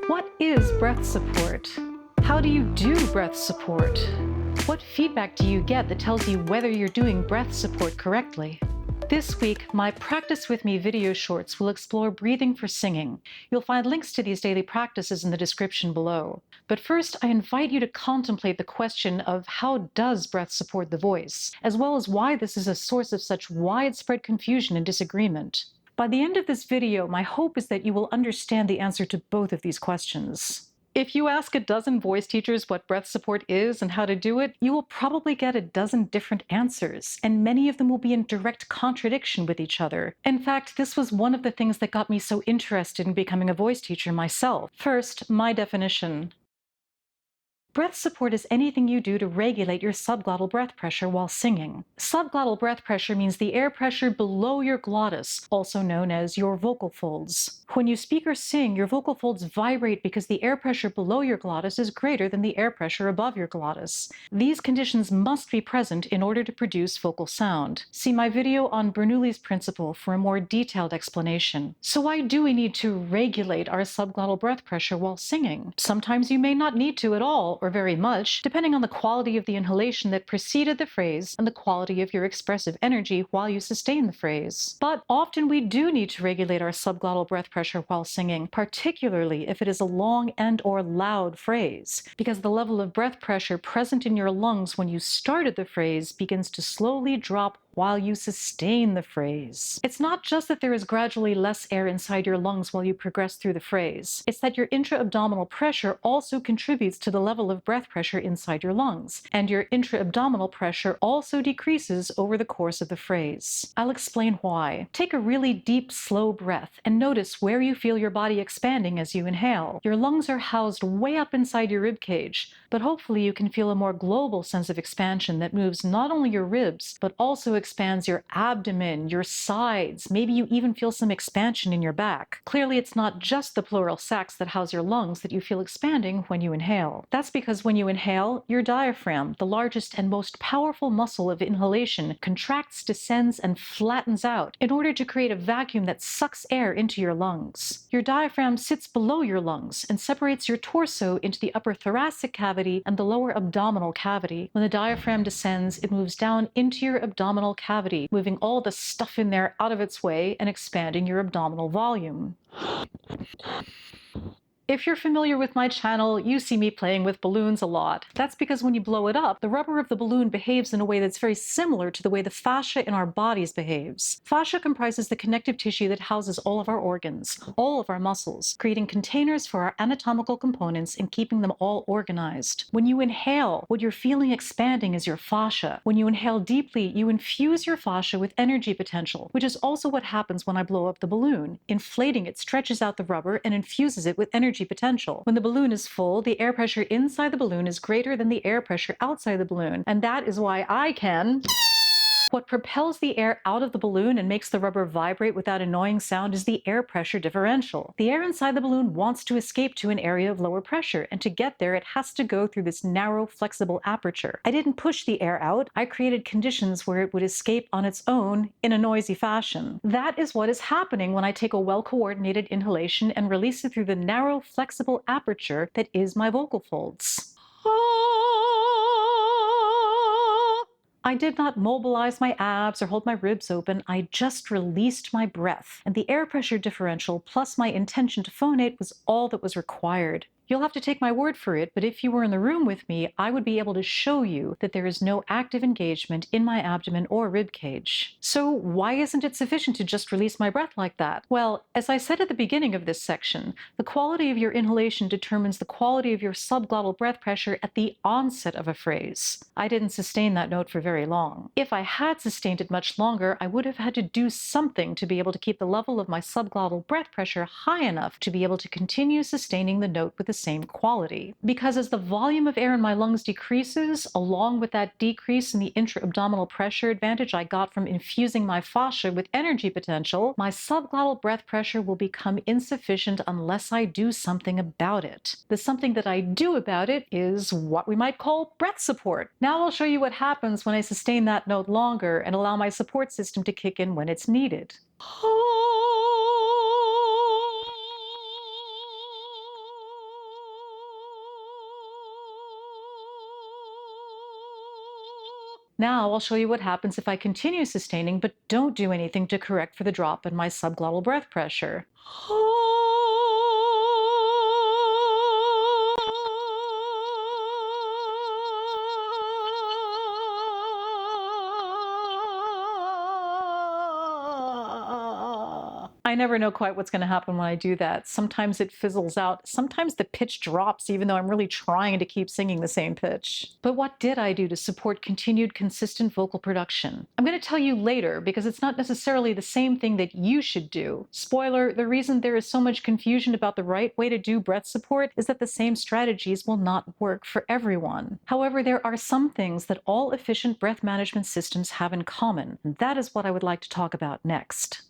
What is breath support? How do you do breath support? What feedback do you get that tells you whether you're doing breath support correctly? This week, my Practice With Me video shorts will explore breathing for singing. You'll find links to these daily practices in the description below. But first, I invite you to contemplate the question of how does breath support the voice, as well as why this is a source of such widespread confusion and disagreement. By the end of this video, my hope is that you will understand the answer to both of these questions. If you ask a dozen voice teachers what breath support is and how to do it, you will probably get a dozen different answers, and many of them will be in direct contradiction with each other. In fact, this was one of the things that got me so interested in becoming a voice teacher myself. First, my definition. Breath support is anything you do to regulate your subglottal breath pressure while singing. Subglottal breath pressure means the air pressure below your glottis, also known as your vocal folds. When you speak or sing, your vocal folds vibrate because the air pressure below your glottis is greater than the air pressure above your glottis. These conditions must be present in order to produce vocal sound. See my video on Bernoulli's principle for a more detailed explanation. So why do we need to regulate our subglottal breath pressure while singing? Sometimes you may not need to at all, or very much, depending on the quality of the inhalation that preceded the phrase and the quality of your expressive energy while you sustain the phrase. But often we do need to regulate our subglottal breath pressure while singing, particularly if it is a long and/or loud phrase, because the level of breath pressure present in your lungs when you started the phrase begins to slowly drop while you sustain the phrase. It's not just that there is gradually less air inside your lungs while you progress through the phrase. It's that your intra-abdominal pressure also contributes to the level of breath pressure inside your lungs, and your intra-abdominal pressure also decreases over the course of the phrase. I'll explain why. Take a really deep, slow breath and notice where you feel your body expanding as you inhale. Your lungs are housed way up inside your rib cage, but hopefully you can feel a more global sense of expansion that moves not only your ribs, but also expands your abdomen, your sides. Maybe you even feel some expansion in your back. Clearly, it's not just the pleural sacs that house your lungs that you feel expanding when you inhale. That's because when you inhale, your diaphragm, the largest and most powerful muscle of inhalation, contracts, descends, and flattens out in order to create a vacuum that sucks air into your lungs. Your diaphragm sits below your lungs and separates your torso into the upper thoracic cavity and the lower abdominal cavity. When the diaphragm descends, it moves down into your abdominal cavity, moving all the stuff in there out of its way and expanding your abdominal volume. If you're familiar with my channel, you see me playing with balloons a lot. That's because when you blow it up, the rubber of the balloon behaves in a way that's very similar to the way the fascia in our bodies behaves. Fascia comprises the connective tissue that houses all of our organs, all of our muscles, creating containers for our anatomical components and keeping them all organized. When you inhale, what you're feeling expanding is your fascia. When you inhale deeply, you infuse your fascia with energy potential, which is also what happens when I blow up the balloon. Inflating it stretches out the rubber and infuses it with energy potential. When the balloon is full, the air pressure inside the balloon is greater than the air pressure outside the balloon, and that is why I can... What propels the air out of the balloon and makes the rubber vibrate without annoying sound is the air pressure differential. The air inside the balloon wants to escape to an area of lower pressure, and to get there it has to go through this narrow, flexible aperture. I didn't push the air out, I created conditions where it would escape on its own in a noisy fashion. That is what is happening when I take a well-coordinated inhalation and release it through the narrow, flexible aperture that is my vocal folds. I did not mobilize my abs or hold my ribs open, I just released my breath, and the air pressure differential plus my intention to phonate was all that was required. You'll have to take my word for it, but if you were in the room with me, I would be able to show you that there is no active engagement in my abdomen or rib cage. So why isn't it sufficient to just release my breath like that? Well, as I said at the beginning of this section, the quality of your inhalation determines the quality of your subglottal breath pressure at the onset of a phrase. I didn't sustain that note for very long. If I had sustained it much longer, I would have had to do something to be able to keep the level of my subglottal breath pressure high enough to be able to continue sustaining the note with the same quality. Because as the volume of air in my lungs decreases, along with that decrease in the intra-abdominal pressure advantage I got from infusing my fascia with energy potential, my subglottal breath pressure will become insufficient unless I do something about it. The something that I do about it is what we might call breath support. Now I'll show you what happens when I sustain that note longer and allow my support system to kick in when it's needed. Now I'll show you what happens if I continue sustaining but don't do anything to correct for the drop in my subglottal breath pressure. I never know quite what's going to happen when I do that. Sometimes it fizzles out. Sometimes the pitch drops, even though I'm really trying to keep singing the same pitch. But what did I do to support continued consistent vocal production? I'm going to tell you later because it's not necessarily the same thing that you should do. Spoiler, the reason there is so much confusion about the right way to do breath support is that the same strategies will not work for everyone. However, there are some things that all efficient breath management systems have in common, and that is what I would like to talk about next.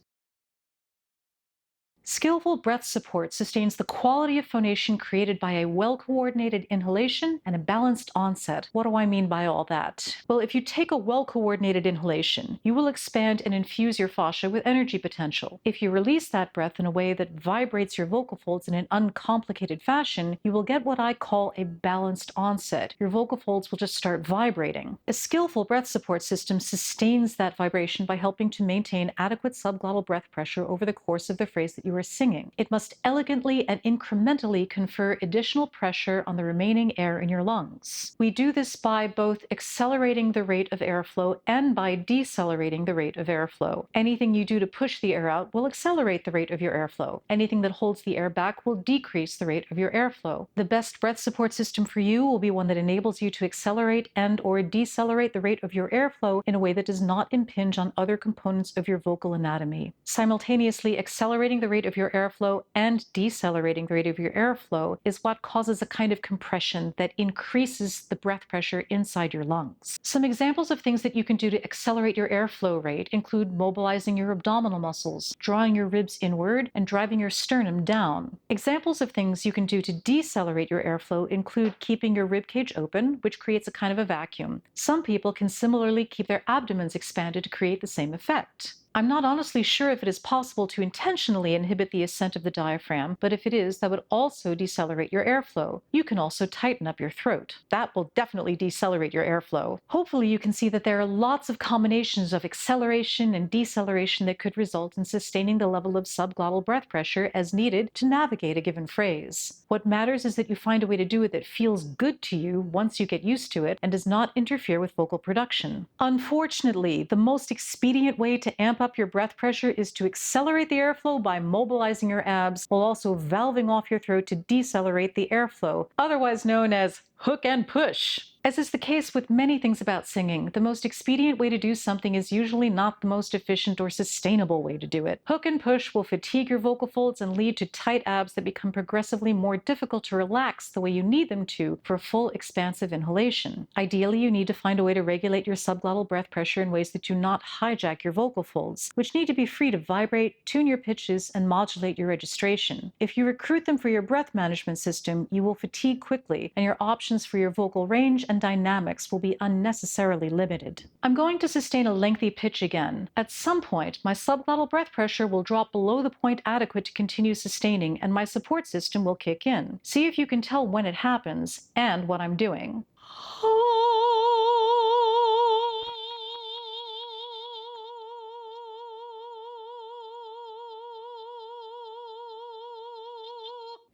Skillful breath support sustains the quality of phonation created by a well-coordinated inhalation and a balanced onset. What do I mean by all that? Well, if you take a well-coordinated inhalation, you will expand and infuse your fascia with energy potential. If you release that breath in a way that vibrates your vocal folds in an uncomplicated fashion, you will get what I call a balanced onset. Your vocal folds will just start vibrating. A skillful breath support system sustains that vibration by helping to maintain adequate subglottal breath pressure over the course of the phrase that you are singing. It must elegantly and incrementally confer additional pressure on the remaining air in your lungs. We do this by both accelerating the rate of airflow and by decelerating the rate of airflow. Anything you do to push the air out will accelerate the rate of your airflow. Anything that holds the air back will decrease the rate of your airflow. The best breath support system for you will be one that enables you to accelerate and/or decelerate the rate of your airflow in a way that does not impinge on other components of your vocal anatomy. Simultaneously accelerating the rate of your airflow and decelerating the rate of your airflow is what causes a kind of compression that increases the breath pressure inside your lungs. Some examples of things that you can do to accelerate your airflow rate include mobilizing your abdominal muscles, drawing your ribs inward, and driving your sternum down. Examples of things you can do to decelerate your airflow include keeping your ribcage open, which creates a kind of a vacuum. Some people can similarly keep their abdomens expanded to create the same effect. I'm not honestly sure if it is possible to intentionally inhibit the ascent of the diaphragm, but if it is, that would also decelerate your airflow. You can also tighten up your throat. That will definitely decelerate your airflow. Hopefully you can see that there are lots of combinations of acceleration and deceleration that could result in sustaining the level of subglottal breath pressure as needed to navigate a given phrase. What matters is that you find a way to do it that feels good to you once you get used to it and does not interfere with vocal production. Unfortunately, the most expedient way to amp up your breath pressure is to accelerate the airflow by mobilizing your abs while also valving off your throat to decelerate the airflow, otherwise known as hook and push. As is the case with many things about singing, the most expedient way to do something is usually not the most efficient or sustainable way to do it. Hook and push will fatigue your vocal folds and lead to tight abs that become progressively more difficult to relax the way you need them to for full expansive inhalation. Ideally, you need to find a way to regulate your subglottal breath pressure in ways that do not hijack your vocal folds, which need to be free to vibrate, tune your pitches, and modulate your registration. If you recruit them for your breath management system, you will fatigue quickly, and your options for your vocal range and dynamics will be unnecessarily limited. I'm going to sustain a lengthy pitch again. At some point, my subglottal breath pressure will drop below the point adequate to continue sustaining, and my support system will kick in. See if you can tell when it happens and what I'm doing.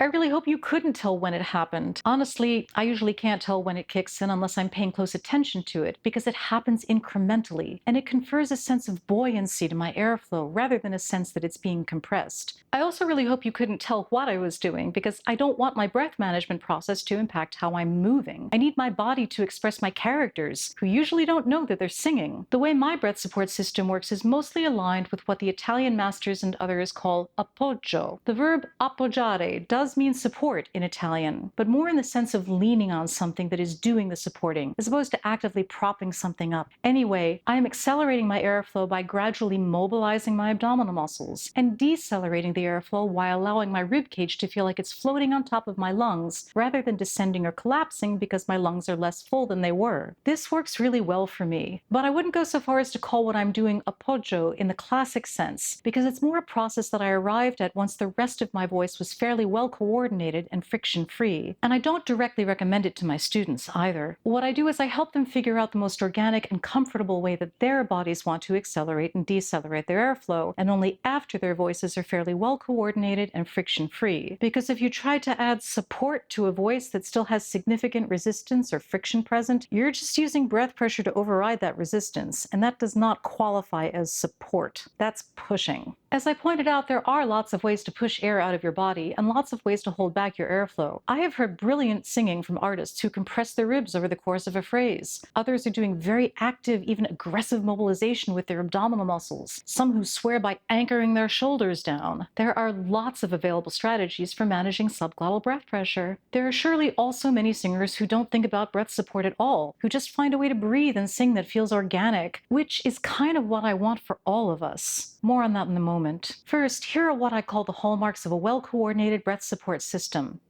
I really hope you couldn't tell when it happened. Honestly, I usually can't tell when it kicks in unless I'm paying close attention to it, because it happens incrementally, and it confers a sense of buoyancy to my airflow rather than a sense that it's being compressed. I also really hope you couldn't tell what I was doing, because I don't want my breath management process to impact how I'm moving. I need my body to express my characters, who usually don't know that they're singing. The way my breath support system works is mostly aligned with what the Italian masters and others call appoggio. The verb appoggiare does mean support in Italian, but more in the sense of leaning on something that is doing the supporting, as opposed to actively propping something up. Anyway, I am accelerating my airflow by gradually mobilizing my abdominal muscles and decelerating the airflow while allowing my ribcage to feel like it's floating on top of my lungs rather than descending or collapsing because my lungs are less full than they were. This works really well for me, but I wouldn't go so far as to call what I'm doing appoggio in the classic sense, because it's more a process that I arrived at once the rest of my voice was fairly well coordinated and friction-free, and I don't directly recommend it to my students either. What I do is I help them figure out the most organic and comfortable way that their bodies want to accelerate and decelerate their airflow, and only after their voices are fairly well coordinated and friction-free. Because if you try to add support to a voice that still has significant resistance or friction present, you're just using breath pressure to override that resistance, and that does not qualify as support. That's pushing. As I pointed out, there are lots of ways to push air out of your body and lots of ways to hold back your airflow. I have heard brilliant singing from artists who compress their ribs over the course of a phrase. Others are doing very active, even aggressive mobilization with their abdominal muscles. Some who swear by anchoring their shoulders down. There are lots of available strategies for managing subglottal breath pressure. There are surely also many singers who don't think about breath support at all, who just find a way to breathe and sing that feels organic, which is kind of what I want for all of us. More on that in a moment. First, here are what I call the hallmarks of a well-coordinated breath support system.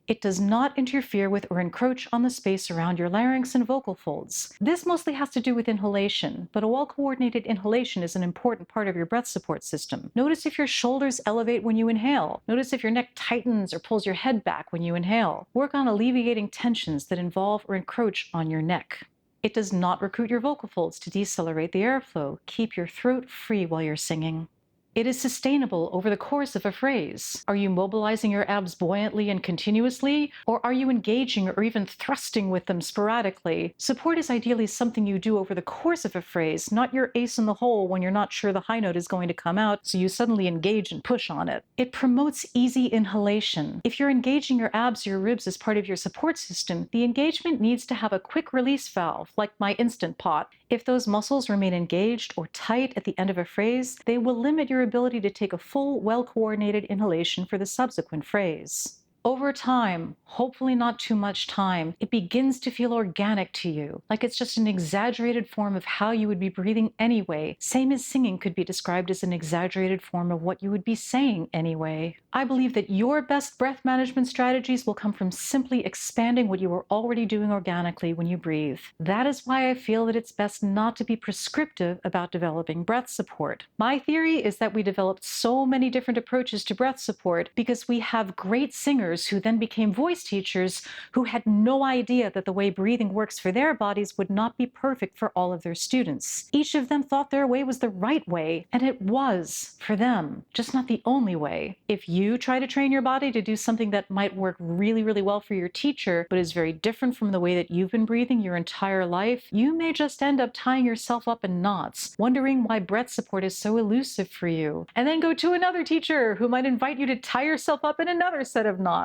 It does not interfere with or encroach on the space around your larynx and vocal folds. This mostly has to do with inhalation, but a well-coordinated inhalation is an important part of your breath support system. Notice if your shoulders elevate when you inhale. Notice if your neck tightens or pulls your head back when you inhale. Work on alleviating tensions that involve or encroach on your neck. It does not recruit your vocal folds to decelerate the airflow. Keep your throat free while you're singing. It is sustainable over the course of a phrase. Are you mobilizing your abs buoyantly and continuously, or are you engaging or even thrusting with them sporadically? Support is ideally something you do over the course of a phrase, not your ace in the hole when you're not sure the high note is going to come out, so you suddenly engage and push on it. It promotes easy inhalation. If you're engaging your abs or your ribs as part of your support system, the engagement needs to have a quick release valve, like my Instant Pot. If those muscles remain engaged or tight at the end of a phrase, they will limit your ability to take a full, well-coordinated inhalation for the subsequent phrase. Over time, hopefully not too much time, it begins to feel organic to you, like it's just an exaggerated form of how you would be breathing anyway, same as singing could be described as an exaggerated form of what you would be saying anyway. I believe that your best breath management strategies will come from simply expanding what you are already doing organically when you breathe. That is why I feel that it's best not to be prescriptive about developing breath support. My theory is that we developed so many different approaches to breath support because we have great singers who then became voice teachers who had no idea that the way breathing works for their bodies would not be perfect for all of their students. Each of them thought their way was the right way, and it was for them, just not the only way. If you try to train your body to do something that might work really, really well for your teacher, but is very different from the way that you've been breathing your entire life, you may just end up tying yourself up in knots, wondering why breath support is so elusive for you, and then go to another teacher who might invite you to tie yourself up in another set of knots.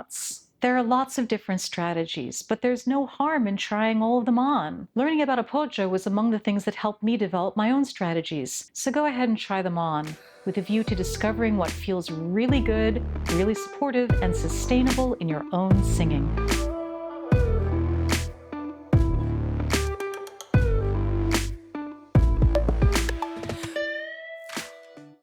There are lots of different strategies, but there's no harm in trying all of them on. Learning about Apoggio was among the things that helped me develop my own strategies, so go ahead and try them on, with a view to discovering what feels really good, really supportive, and sustainable in your own singing.